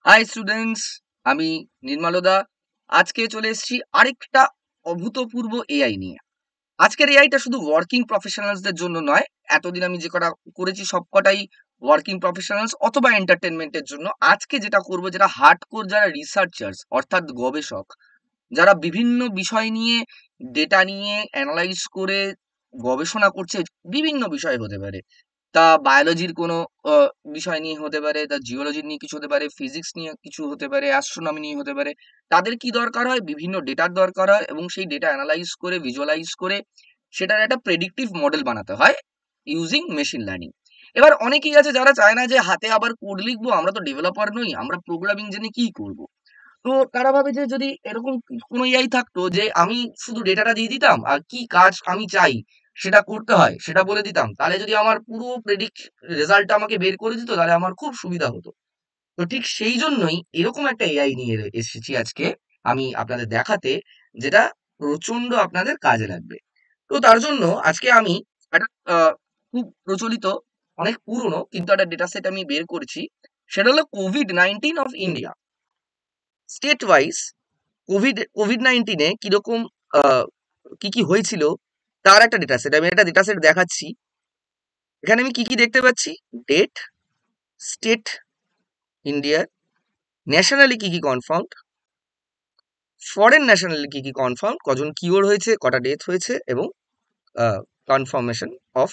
High students, আমি নির্মলদা। আজকে চলে এসেছি আরেকটা অভূতপূর্ব এআই নিয়ে। আজকের এআইটা শুধু ওয়ার্কিং প্রফেশনালসদের জন্য নয়। এতদিন আমি যে কটা করেছি সবকটাই ওয়ার্কিং প্রফেশনালস অথবা এন্টারটেনমেন্টের জন্য। আজকে যেটা করব, যেটা হার্ডকোর যারা রিসার্চার্স অর্থাৎ গবেষক, যারা বিভিন্ন বিষয় নিয়ে ডেটা নিয়ে অ্যানালাইজ করে গবেষণা করছে, বিভিন্ন বিষয় হতে পারে। তা বায়োলজির কোনো বিষয় নিয়ে হতে পারে, তা জিওলজি নিয়ে কিছু হতে পারে, ফিজিক্স নিয়ে কিছু হতে পারে, অ্যাস্ট্রোনমি নিয়ে হতে পারে। তাদের কি দরকার হয়? বিভিন্ন ডেটার দরকার হয় এবং সেই ডেটা অ্যানালাইজ করে ভিজুয়ালাইজ করে সেটার একটা প্রেডিক্টিভ মডেল বানাতে হয় ইউজিং মেশিন লার্নিং। এবার অনেকেই আছে যারা চায় না যে হাতে আবার কোড লিখবো, আমরা তো ডেভেলপার নই, আমরা প্রোগ্রামিং জেনে কি করব। তো তারা ভাবে যে যদি এরকম কোনো এআই থাকতো যে আমি শুধু ডেটাটা দিয়ে দিতাম আর কি কাজ আমি চাই সেটা করতে হয় সেটা বলে দিতাম, তাহলে যদি আমার পুরো প্রেডিক্ট রেজাল্টটা আমাকে বের করে দিত, তাহলে আমার খুব সুবিধা হতো। তো ঠিক সেই জন্যই এরকম একটা এআই নিয়ে এসেছি আজকে আমি আপনাদের দেখাতে, যেটা প্রচন্ড আপনাদের কাজে লাগবে। তো তার জন্য আজকে আমি একটা খুব প্রচলিত, অনেক পুরনো কিন্তু একটা ডেটা সেট আমি বের করেছি। সেটা হলো COVID-19 of India. State wise COVID-19 কিরকম কি কি হয়েছিল তার একটা ডেটা সেট, আমি একটা ডেটা সেট দেখাচ্ছি। এখানে আমি কি কি দেখতে পাচ্ছি: ডেট, স্টেট ইন্ডিয়ার, ন্যাশনালি কি কি কনফার্মড, ফরেন ন্যাশনালি কি কি কনফার্ম, কজন কিওর হয়েছে, কটা ডেথ হয়েছে, এবং কনফার্মেশন অফ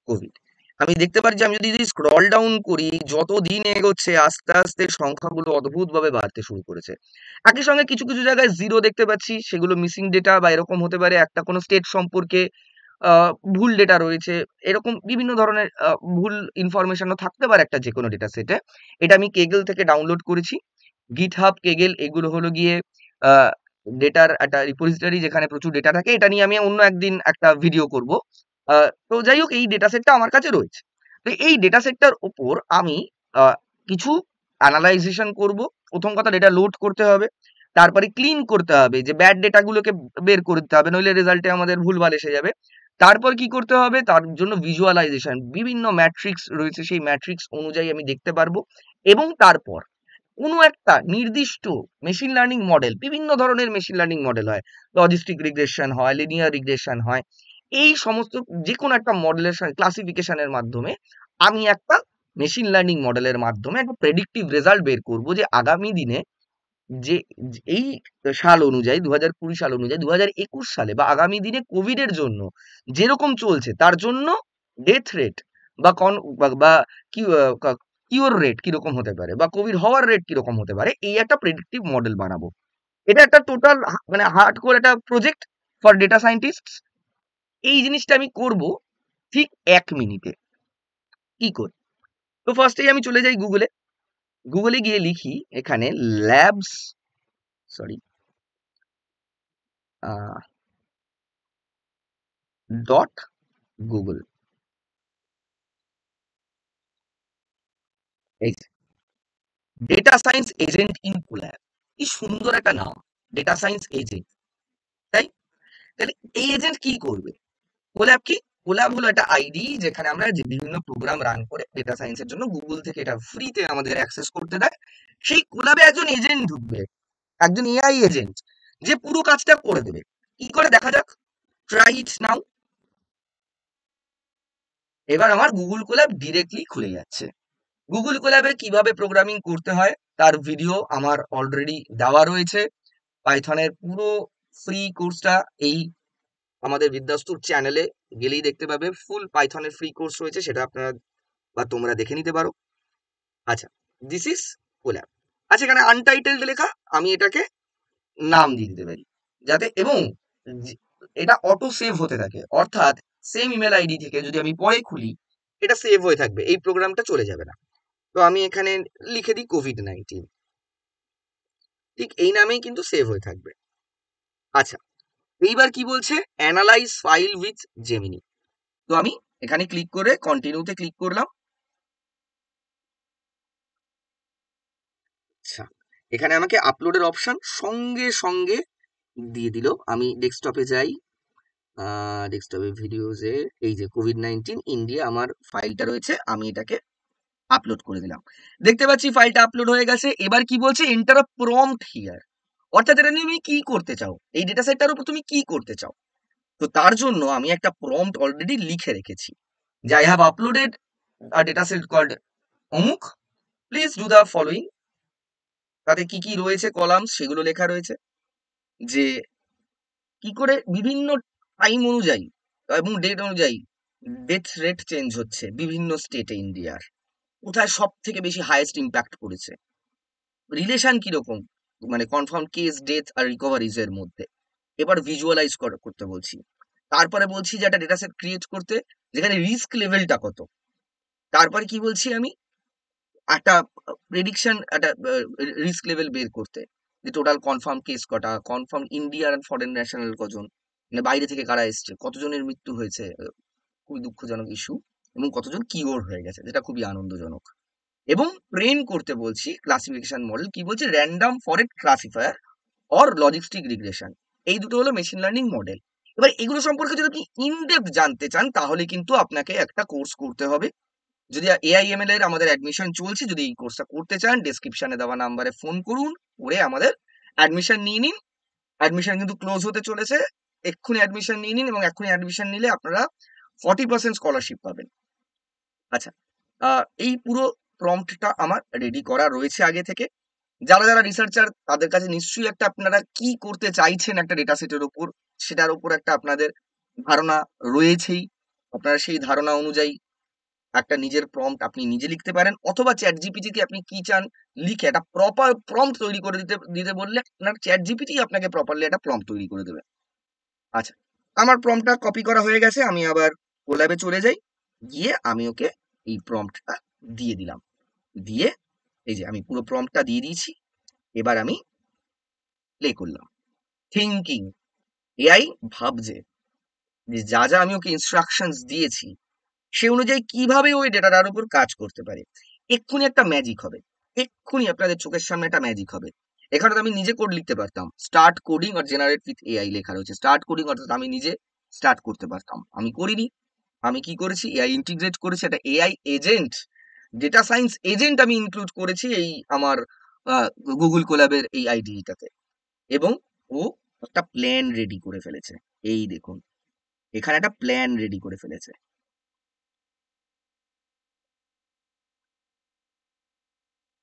কোভিড। আমি দেখতে পারি যে আমি যদি স্ক্রল ডাউন করি, যত দিন এগোচ্ছে আস্তে আস্তে সংখ্যাগুলো অদ্ভুতভাবে বাড়তে শুরু করেছে। একই সঙ্গে কিছু কিছু জায়গায় জিরো দেখতে পাচ্ছি, সেগুলো মিসিং ডেটা বা এরকম হতে পারে একটা কোনো স্টেট সম্পর্কে ভুল ডেটা রয়েছে। এরকম বিভিন্ন ধরনের ভুল ইনফরমেশনও থাকতে পারে একটা যে কোনো ডেটা সেটে। এটা আমি কেগেল থেকে ডাউনলোড করেছি। গিটহাব, কেগেল এগুলো হলো গিয়ে ডেটার একটা রিপোজিটরি যেখানে প্রচুর ডেটা থাকে। এটা নিয়ে আমি অন্য একদিন একটা ভিডিও করব। তো যাই হোক, এই ডেটা সেটটা আমার কাছে রয়েছে। তো এই ডেটা সেটটার উপর আমি কিছু অ্যানালাইজেশন করব। প্রথম কথা, ডেটা লোড করতে হবে, তারপরে ক্লিন করতে হবে, যে ব্যাড ডেটাগুলোকে বের করতে হবে, নইলে রেজাল্টে আমাদের ভুলভাল এসে যাবে। তারপর কি করতে হবে, তার জন্য ভিজুয়ালাইজেশন, বিভিন্ন ম্যাট্রিক্স রয়েছে, সেই ম্যাট্রিক্স অনুযায়ী আমি দেখতে পারবো। এবং তারপর কোনো একটা নির্দিষ্ট মেশিন লার্নিং মডেল, বিভিন্ন ধরনের মেশিন লার্নিং মডেল হয়, লজিস্টিক রিগ্রেশন হয়, লিনিয়ার রিগ্রেশন হয়, এই সমস্ত যে কোনো একটা মডেলের ক্লাসিফিকেশনের মাধ্যমে আমি একটা মেশিন লার্নিং মডেলের মাধ্যমে একটা প্রেডিক্টিভ রেজাল্ট বের করব, যে আগামী দিনে যে এই সাল অনুযায়ী 2020 সাল অনুযায়ী 2021 সালে বা আগামী দিনে কোভিডের জন্য যেরকম চলছে তার জন্য ডেথ রেট বা বা কি কিওর রেট কিরকম হতে পারে বা কোভিড হওয়ার রেট কিরকম হতে পারে, এই একটা প্রেডিক্টিভ মডেল বানাবো। এটা একটা টোটাল মানে হার্ডকোর একটা প্রজেক্ট ফর ডেটা সায়েন্টিস্ট। এই জিনিসটা আমি করব ঠিক 1 মিনিটে। কি করে? তো ফার্স্টেই আমি চলে যাই গুগলে। গুগলে গিয়ে লিখি এখানে ল্যাবস, সরি, ডট গুগল। এই data science agent in collab, কি সুন্দর একটা নাম, ডেটা সায়েন্স এজেন্ট, তাই? তাহলে এই এজেন্ট কি করবে? কোল্যাব কি? কোল্যাব হলো একটা আইডি যেখানে আমরা যে বিভিন্ন প্রোগ্রাম রান করে ডেটা সায়েন্সের জন্য গুগল থেকে এটা ফ্রিতে আমাদের অ্যাক্সেস করতে দেয়। সেই কোল্যাবে একজন এজেন্ট ঢুকবে, একজন এআই এজেন্ট, যে পুরো কাজটা করে দেবে। কি করে দেখা যাক, ট্রাই ইট নাও। এবার আমার গুগল কোল্যাব ডিরেক্টলি খুলে যাচ্ছে। গুগল কোল্যাবে কিভাবে প্রোগ্রামিং করতে হয় তার ভিডিও আমার অলরেডি দেওয়া রয়েছে। পাইথনের পুরো ফ্রি কোর্সটা এই আমাদের বিদ্যাস্তুর চ্যানেলে গেলেই দেখতে পাবে। ফুল পাইথনের ফ্রি কোর্স রয়েছে, সেটা আপনারা বা তোমরা দেখে নিতে পারো। আচ্ছা, দিস ইজ কোল্যাব। আচ্ছা, এখানে আনটাইটেলড লেখা, আমি এটাকে নাম দিয়ে দিতে পারি যাতে, এবং যে- এটা অটো সেভ হতে থাকে, অর্থাৎ সেম ইমেল আইডি থেকে যদি আমি পরে খুলি এটা সেভ হয়ে থাকবে, এই প্রোগ্রামটা চলে যাবে না। তো আমি এখানে লিখে দিই কোভিড-19, ঠিক এই নামেই কিন্তু সেভ হয়ে থাকবে। আচ্ছা, এইবার কি বলছে, অ্যানালাইজ ফাইল উইথ জেমিনি। তো আমি এখানে ক্লিক করে কন্টিনিউতে ক্লিক করলাম। আচ্ছা, এখানে আমাকে আপলোডের অপশন সঙ্গে সঙ্গে দিয়ে দিল। আমি ডেস্কটপে যাই, ডেস্কটপে ভিডিওজে এই যে কোভিড-19 ইন্ডিয়া আমার ফাইলটা রয়েছে, আমি এটাকে আপলোড করে দিলাম। দেখতে পাচ্ছি ফাইলটা আপলোড হয়ে গেছে। এবার কি বলছে, এন্টার আ প্রম্পট হিয়ার। অর্থাৎ এটা নিয়ে তুমি কি করতে চাও, এই ডেটা সেটটার উপর তুমি কি করতে চাও। তো তার জন্য আমি একটা প্রম্পট অলরেডি লিখে রেখেছি যে I have uploaded a data set called অমুক, প্লিজ ডু দ্য ফলোইং। তাতে কি কি রয়েছে কলামস সেগুলো লেখা রয়েছে, যে কি করে বিভিন্ন টাইম অনুযায়ী এবং ডেট অনুযায়ী ডেথ রেট চেঞ্জ হচ্ছে বিভিন্ন স্টেটে ইন্ডিয়ার, কোথায় সব থেকে বেশি হাইয়েস্ট ইম্প্যাক্ট করেছে, রিলেশন কিরকম, মানে কনফার্ম কেস ডেথ আর রিকভারিজ এর মধ্যে। এবার ভিজুয়ালাইজ করতে বলছি। তারপরে বলছি যে একটা ডেটা সেট ক্রিয়েট করতে যেখানে রিস্ক লেভেলটা কত। তারপরে কি বলছি আমি, একটা প্রেডিকশন, একটা রিস্ক লেভেল বের করতে, যে টোটাল কনফার্ম কেস কটা, কনফার্ম ইন্ডিয়ার আর ফরেন ন্যাশনাল কজন, মানে বাইরে থেকে কারা এসছে, কতজনের মৃত্যু হয়েছে, খুবই দুঃখজনক ইস্যু, এবং কতজন কিওর হয়ে গেছে, যেটা খুবই আনন্দজনক। এবং ট্রেন করতে বলছি ক্লাসিফিকেশন মডেল, কি বলছে, random forest classifier or logistic regression. এই দুটো হলো মেশিন লার্নিং মডেল। এবার এগুলো সম্পর্কে যদি আপনি ইনডেপথ জানতে চান, তাহলে কিন্তু আপনাকে একটা কোর্স করতে হবে। যদি এআইএমএল এর আমাদের অ্যাডমিশন চলছে, যদি এই কোর্সটা করতে চান, ডেসক্রিপশনে দেওয়া নাম্বারে ফোন করুন, করে আমাদের অ্যাডমিশন নিয়ে নিন। অ্যাডমিশন কিন্তু ক্লোজ হতে চলেছে, এক্ষুনি অ্যাডমিশন নিয়ে নিন, এবং এক্ষুনি অ্যাডমিশন নিলে আপনারা 40% স্কলারশিপ পাবেন। আচ্ছা, এই পুরো প্রম্পটটা আমার রেডি করা রয়েছে আগে থেকে। যারা যারা রিসার্চার, তাদের কাছে নিশ্চয়ই একটা, আপনারা কি করতে চাইছেন একটা ডেটা সেটের উপর, সেটার উপর একটা আপনাদের ধারণা রয়েছেই। আপনারা সেই ধারণা অনুযায়ী একটা নিজের প্রম্পট আপনি নিজে লিখতে পারেন, অথবা চ্যাট জিপিটি কে আপনি কি চান লিখে একটা প্রপার প্রম্পট তৈরি করে দিতে দিতে বললে আপনার চ্যাট জিপিটি আপনাকে প্রপারলি একটা প্রম্পট তৈরি করে দেবে। আচ্ছা, আমার প্রম্পটটা কপি করা হয়ে গেছে, আমি আবার কোল্যাবে চলে যাই, গিয়ে আমি ওকে এই প্রম্পটটা দিয়ে দিলাম। দিয়ে এই যে আমি পুরো প্রম্পটটা দিয়ে দিয়েছি। এবার আমি প্লে করলাম। থিঙ্কিং, এআই ভাবছে যে যা যা আমি ওকে ইনস্ট্রাকশনস দিয়েছি সে অনুযায়ী কিভাবে ওই ডেটাটার উপর কাজ করতে পারে। এক্ষুনি একটা ম্যাজিক হবে, এক্ষুনি আপনাদের চোখের সামনে একটা ম্যাজিক হবে। এখানে তো আমি নিজে কোড লিখতে পারতাম, স্টার্ট কোডিং আর জেনারেট উইথ এআই লেখা রয়েছে। স্টার্ট কোডিং অর্থাৎ আমি নিজে স্টার্ট করতে পারতাম, আমি করিনি। আমি কি করেছি, এআই ইন্টিগ্রেট করেছি, একটা AI agent, data science agent আমি ইনক্লুড করেছি এই আমার গুগল কোল্যাবের এই আইডিটাতে। এবং ও একটা প্ল্যান রেডি করে ফেলেছে। এই দেখুন, এখানে একটা প্ল্যান রেডি করে ফেলেছে,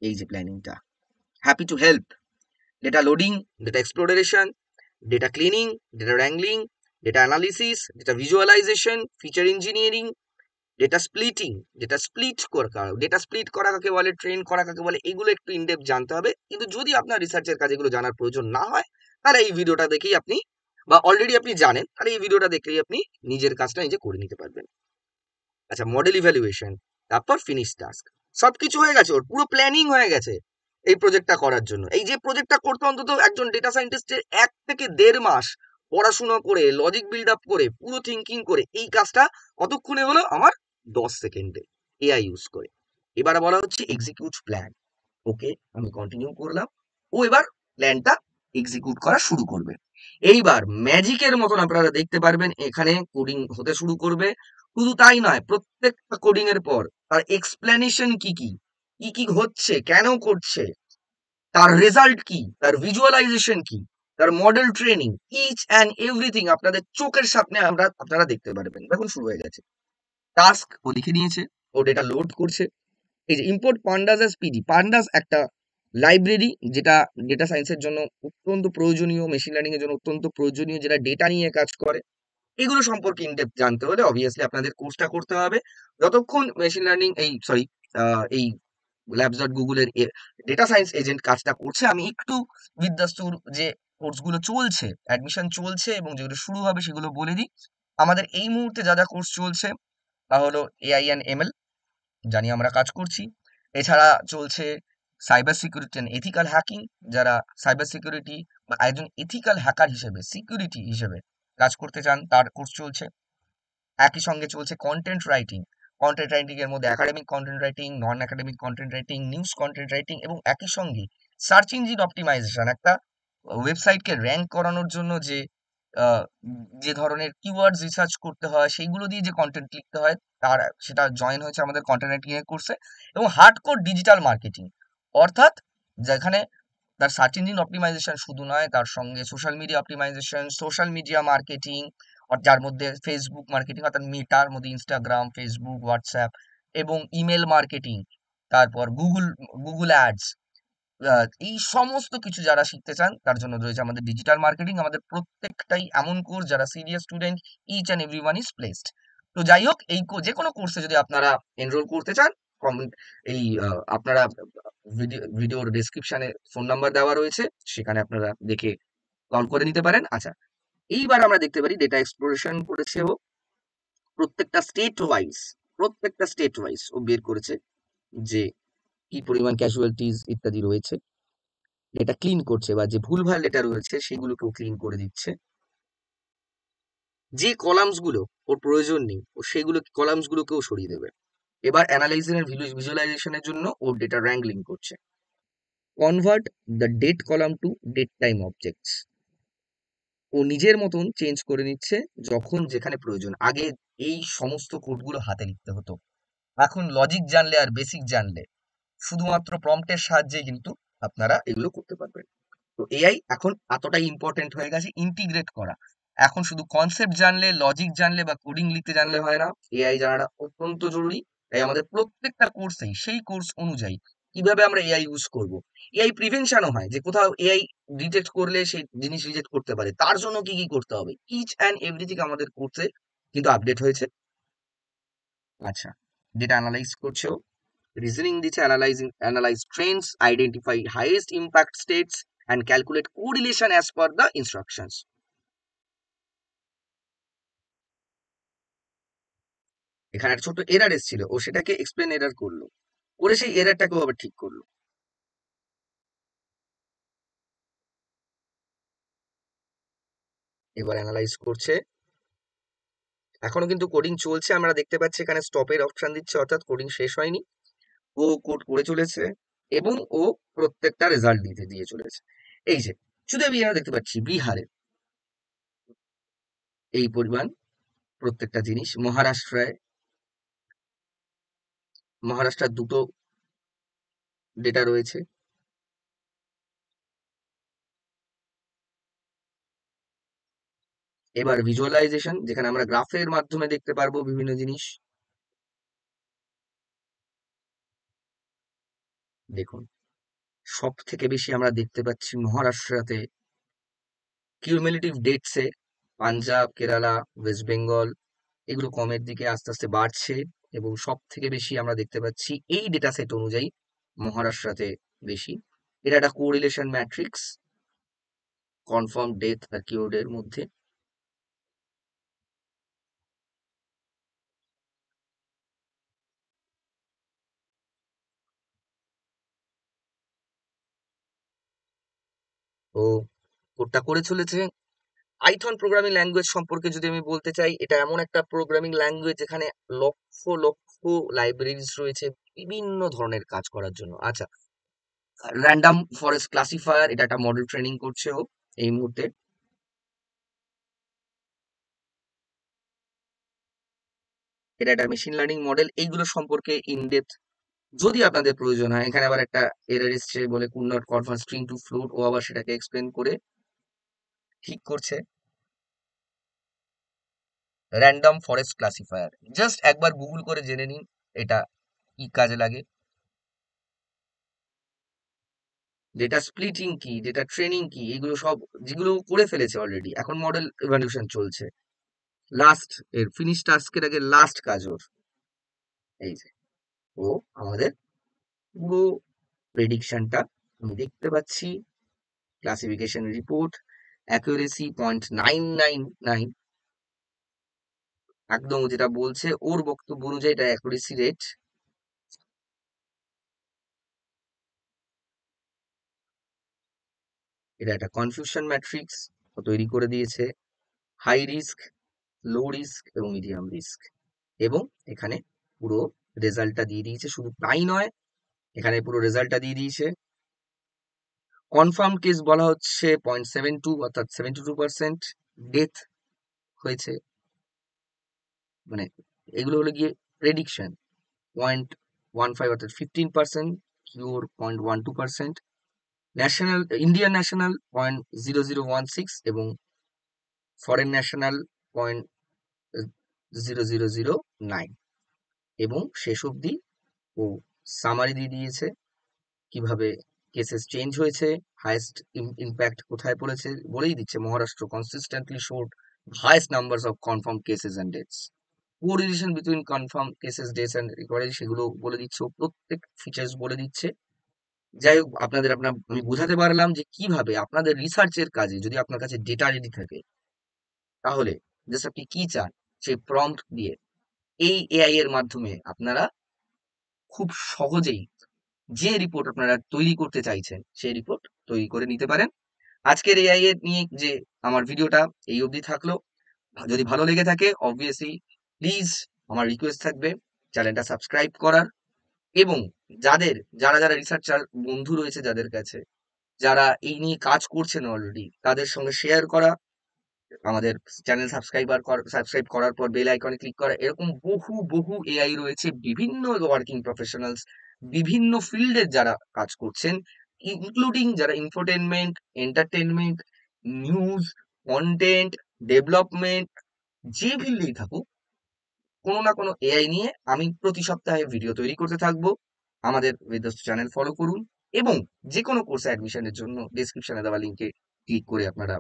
এই যে প্ল্যানিংটা। Happy to help. Data loading, data exploration, data cleaning, data wrangling, data analysis, data visualization, feature engineering, data splitting, data split করা, ডেটা স্প্লিট করা কাকে বলে, ট্রেন করা কাকে বলে, এগুলো একটু ইনডেপথ জানতে হবে। কিন্তু যদি আপনার রিসার্চের কাজে এগুলো জানার প্রয়োজন না হয়, তাহলে এই ভিডিওটা দেখেই আপনি, বা অলরেডি আপনি জানেন, তাহলে এই ভিডিওটা দেখলেই আপনি নিজের কাজটা নিজে করে নিতে পারবেন। আচ্ছা, মডেল ইভ্যালুয়েশন, তারপর ফিনিশ টাস্ক, সবকিছু হয়ে গেছে, ওর পুরো প্ল্যানিং হয়ে গেছে এই প্রজেক্টটা করার জন্য। এই যে প্রজেক্টটা করতে অন্তত একজন ডেটা সায়েন্টিস্টের 1 থেকে 1.5 মাস পড়াশোনা করে, লজিক বিল্ড আপ করে, পুরো থিঙ্কিং করে, এই কাজটা কতক্ষণে হলো আমার, 10 সেকেন্ডে, এআই ইউজ করে। এবার বলা হচ্ছে এক্সিকিউট প্ল্যান। ওকে, আমি কন্টিনিউ করলাম। ও এবার প্ল্যানটা এক্সিকিউট করা শুরু করবে। এইবার ম্যাজিকের মতন আপনারা দেখতে পারবেন এখানে কোডিং হতে শুরু করবে। শুধু তাই নয়, প্রত্যেকটা কোডিং এর পর তার এক্সপ্লেনেশন কি কি, কি কি হচ্ছে, কেন করছে, তার রেজাল্ট কি, তার ভিজুয়ালাইজেশন কি, তার model training, each and everything আপনাদের চোখের সামনে আপনারা দেখতে পারবেন। দেখুন শুরু হয়ে গেছে। টাস্ক ও লিখে নিয়েছে, ও ডেটা লোড করছে। এই যে import pandas as PD, pandas একটা লাইব্রেরি যেটা ডেটা সায়েন্সের জন্য অত্যন্ত প্রয়োজনীয়, মেশিন লার্নিং এর জন্য অত্যন্ত প্রয়োজনীয়, যেটা ডেটা নিয়ে কাজ করে। এগুলো সম্পর্কে ইনডেপথ জানতে হলে অবভিয়াসলি আপনাদের কোর্সটা করতে হবে। যতক্ষণ মেশিন লার্নিং এই ল্যাবস ডট গুগলের ডেটা সায়েন্স এজেন্ট কাজটা করছে, আমি একটু বিদ্যাস্তুর যে কোর্সগুলো চলছে, অ্যাডমিশন চলছে এবং যেগুলো শুরু হবে সেগুলো বলে দিই। আমাদের এই মুহূর্তে যা যা কোর্স চলছে তা হলো এআই অ্যান্ড এমএল, জানি আমরা কাজ করছি। এছাড়া চলছে cyber security and ethical hacking, যারা সাইবার সিকিউরিটি বা একজন এথিক্যাল হ্যাকার হিসেবে, সিকিউরিটি হিসেবে কাজ করতে চান, তার কোর্স চলছে। একই সঙ্গে চলছে কন্টেন্ট রাইটিং। কন্টেন্ট রাইটিং এর মধ্যে একাডেমিক কন্টেন্ট রাইটিং, নন academic content writing, news content writing, এবং একই সঙ্গে সার্চ ইঞ্জিন অপটিমাইজেশন, একটা ওয়েবসাইটকে র্যাঙ্ক করানোর জন্য যে যে ধরনের কিওয়ার্ডস রিসার্চ করতে হয় সেইগুলো দিয়ে যে কন্টেন্ট লিখতে হয় তার সেটা জয়েন হয়েছে আমাদের কন্টেন্ট রাইটিং এর কোর্সে। এবং হার্ডকোর ডিজিটাল মার্কেটিং, অর্থাৎ যেখানে তার সার্চ ইঞ্জিন অপটিমাইজেশন শুধু নয়, তার সঙ্গে social media optimisation, social media marketing, যার মধ্যে ফেসবুক মার্কেটিং অর্থাৎ মেটার মধ্যে ইনস্টাগ্রাম, ফেসবুক, হোয়াটসঅ্যাপ, এবং ইমেল মার্কেটিং, তারপর গুগল গুগল অ্যাডস, এই সমস্ত কিছু যারা শিখতে চান তার জন্য রয়েছে আমাদের ডিজিটাল মার্কেটিং। আমাদের প্রত্যেকটাই এমন কোর্স যারা serious student, each and everyone is placed. তো যাই হোক, এই যে কোনো কোর্সে যদি আপনারা এনরোল করতে চান, কমেন্ট এই আপনারা ভিডিওর ডেসক্রিপশনে ফোন নাম্বার দেওয়া রয়েছে, সেখানে আপনারা দেখে কল করে নিতে পারেন। আচ্ছা, এইবার আমরা দেখতে পারি ডেটা এক্সপ্লোরেশন করেছে ও প্রত্যেকটা স্টেট ওয়াইজ ও বের করেছে যে কি পরিমাণ ক্যাজুয়ালিটিস ইত্যাদি রয়েছে। ডেটা ক্লিন করছে বা যে ভুলভাল ডেটা রয়েছে সেগুলোকেও ক্লিন করে দিচ্ছে। যে কলামস গুলো ওর প্রয়োজন নেই ও সেগুলো কলামস গুলোকেও সরিয়ে দেবে। এবার অ্যানালাইজিং এর ভিজুয়ালাইজেশনের জন্য ওর ডেটা র্যাঙ্গলিং করছে। Convert the date column to date time objects, ও নিজের মতন চেঞ্জ করে নিচ্ছে যখন যেখানে প্রয়োজন। আগে এই সমস্ত কোডগুলো হাতে লিখতে হতো, এখন লজিক জানলে আর বেসিক জানলে শুধুমাত্র প্রম্পটের সাহায্যে কিন্তু আপনারা এগুলো করতে পারবেন। তো এআই এখন এতটাই ইম্পর্টেন্ট হয়ে গেছে ইন্টিগ্রেট করা। এখন শুধু কনসেপ্ট জানলে, লজিক জানলে বা কোডিং লিখতে জানলে হয় না, এআই জানাটা অত্যন্ত জরুরি। তাই আমাদের প্রত্যেকটা কোর্সেই সেই কোর্স অনুযায়ী কিভাবে আমরা এআই ইউজ করব, এআই প্রিভেনশনও হয় যে কোথাও এআই ডিটেক্ট করলে সেই জিনিস রিজেক্ট করতে পারে, তার জন্য কি কি করতে হবে, ইচ অ্যান্ড এভরিথিং আমাদের কোর্সে কিন্তু আপডেট হয়েছে। আচ্ছা, ডেটা অ্যানালাইজ করছেও, রিজনিং দিচ্ছে, analyse Trends, identify highest impact states and calculate correlation as per the instructions. এখানে একটা ছোট্ট এরার এসেছিল, ও সেটাকে এক্সপ্লেন এরার করলো, করে সেই এরারটাকেও আবার ঠিক করলো। এবার অ্যানালাইজ করছে, এখনো কিন্তু কোডিং চলছে, আমরা দেখতে পাচ্ছি এখানে স্টপের অপশন দিচ্ছে, অর্থাৎ কোডিং শেষ হয়নি, ও কোড করে চলেছে এবং ও প্রত্যেকটা রেজাল্ট দিতে দিয়ে চলেছে। এই যে শুধু আমি এখানে দেখতে পাচ্ছি বিহারে এই পরিমাণ প্রত্যেকটা জিনিস, মহারাষ্ট্রের দুটো ডেটা রয়েছে। এবার ভিজুয়ালাইজেশন, যেখানে আমরা গ্রাফের মাধ্যমে দেখতে পারবো বিভিন্ন জিনিস। দেখুন, সব থেকে বেশি আমরা দেখতে পাচ্ছি মহারাষ্ট্রতে কিউমুলেটিভ ডেটসে পাঞ্জাব, কেরালা, ওয়েস্ট বেঙ্গল এগুলো কমের দিকে আস্তে আস্তে বাড়ছে, এবং সব থেকে বেশি আমরা দেখতে পাচ্ছি এই ডেটা সেট অনুযায়ী মহারাষ্ট্রতে বেশি। এটা একটা কোরিলেশন ম্যাট্রিক্স কনফার্ম ডেথ আর কিওর্ডের মধ্যে। ও কোডটা করে চলেছে। পাইথন প্রোগ্রামিং ল্যাঙ্গুয়েজ সম্পর্কে যদি আমি বলতে চাই, এটা এমন একটা প্রোগ্রামিং ল্যাঙ্গুয়েজ যেখানে লক্ষ লক্ষ লাইব্রেরিজ রয়েছে বিভিন্ন ধরনের কাজ করার জন্য। আচ্ছা, র্যান্ডম ফরেস্ট ক্লাসিফায়ার, এটা একটা মডেল ট্রেনিং করছে ও এই মুহূর্তে। এটা একটা মেশিন লার্নিং মডেল, এইগুলো সম্পর্কে ইনডেপথ যদি আপনাদের প্রয়োজন হয়। এখানে আবার একটা এরর এসছে বলে could not convert string to float, ও আবার সেটাকে এক্সপ্লেন করে ঠিক করছে। র্যান্ডম ফরেস্ট ক্লাসিফায়ার জাস্ট একবার গুগল করে জেনে নিন এটা কি কাজে লাগে। ডেটা স্প্লিটিং কি, ডেটা ট্রেনিং কি, এগুলো সব যেগুলো করে ফেলেছে অলরেডি, এখন মডেল ইভ্যালুয়েশন চলছে। লাস্ট এর ফিনিশ টাস্কের আগে লাস্ট কাজ ওর এই যে ও আমাদের পুরো প্রেডিকশনটা আমি দেখতে পাচ্ছি। ক্লাসিফিকেশন রিপোর্ট, অ্যাকুরেসি 0.999, একদম ও যেটা বলছে ওর বক্তব্য অনুযায়ী এটা অ্যাকুরেসি রেট। এটা একটা কনফিউশন ম্যাট্রিক্স ও তৈরি করে দিয়েছে, হাই রিস্ক, লো রিস্ক এবং মিডিয়াম রিস্ক, এবং এখানে পুরো রেজাল্টটা দিয়ে দিয়েছে। শুধু তাই নয়, এখানে পুরো রেজাল্টটা দিয়ে দিয়েছে। কনফার্ম কেস বলা হচ্ছে 0.72 অর্থাৎ 72%, ডেথ হয়েছে, মানে এগুলো হলো গিয়ে প্রেডিকশন। 0.15 অর্থাৎ 15%, কিউর 0.12%, ন্যাশনাল ইন্ডিয়ান ন্যাশনাল 0.0016 এবং ফরেন ন্যাশনাল 0.0009, এবং শেষ অবধি ও সামারি দিয়ে দিয়েছে কিভাবে কেসেস চেঞ্জ হয়েছে, হাইয়েস্ট ইম্প্যাক্ট কোথায় পড়েছে বলেই দিচ্ছে। Maharashtra consistently showed highest numbers of confirm cases and deaths, correlation between confirm cases, deaths and recovery, সেগুলো বলে দিচ্ছে, ও প্রত্যেক ফিচার্স বলে দিচ্ছে। যাই হোক, আমি বোঝাতে পারলাম যে কিভাবে আপনাদের রিসার্চের কাজে যদি আপনার কাছে ডেটা রেডি থাকে, তাহলে জাস্ট আপনি কি চান সেই প্রম্পট দিয়ে এই এআই এর মাধ্যমে আপনারা খুব সহজেই যে রিপোর্ট আপনারা তৈরি করতে চাইছেন সেই রিপোর্ট তৈরি করে নিতে পারেন। আজকের এআই এর নিয়ে যে আমার ভিডিওটা এই অবধি থাকলো। যদি ভালো লেগে থাকে অবভিয়াসলি প্লিজ আমার রিকোয়েস্ট থাকবে চ্যানেলটা সাবস্ক্রাইব করার, এবং যারা যারা রিসার্চার বন্ধু রয়েছে যাদের কাছে, যারা এই নিয়ে কাজ করছেন অলরেডি, তাদের সঙ্গে শেয়ার করা, আমাদের চ্যানেল সাবস্ক্রাইব করার পর বেল আইকনে ক্লিক করা। এরকম বহু বহু এআই রয়েছে, বিভিন্ন ওয়ার্কিং প্রফেশনালস, বিভিন্ন ফিল্ডের যারা কাজ করছেন, ইনক্লুডিং যারা infotainment, entertainment, news, content, development, যে ফিল্ডেই থাকুক, কোনো না কোনো এআই নিয়ে আমি প্রতি সপ্তাহে ভিডিও তৈরি করতে থাকবো। আমাদের বেদস্ত চ্যানেল ফলো করুন, এবং যে কোনো কোর্সে অ্যাডমিশনের জন্য ডেসক্রিপশনে দেওয়া লিঙ্কে ক্লিক করে আপনারা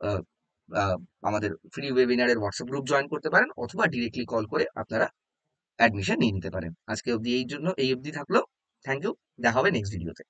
আহ, আহ, আমাদের ফ্রি ওয়েবিনারের হোয়াটসঅ্যাপ গ্রুপ জয়েন করতে পারেন, অথবা ডিরেক্টলি কল করে আপনারা অ্যাডমিশন নিয়ে নিতে পারেন। আজকে অবধি এই অবধি থাকলো। থ্যাংক ইউ, দেখা হবে নেক্সট ভিডিওতে।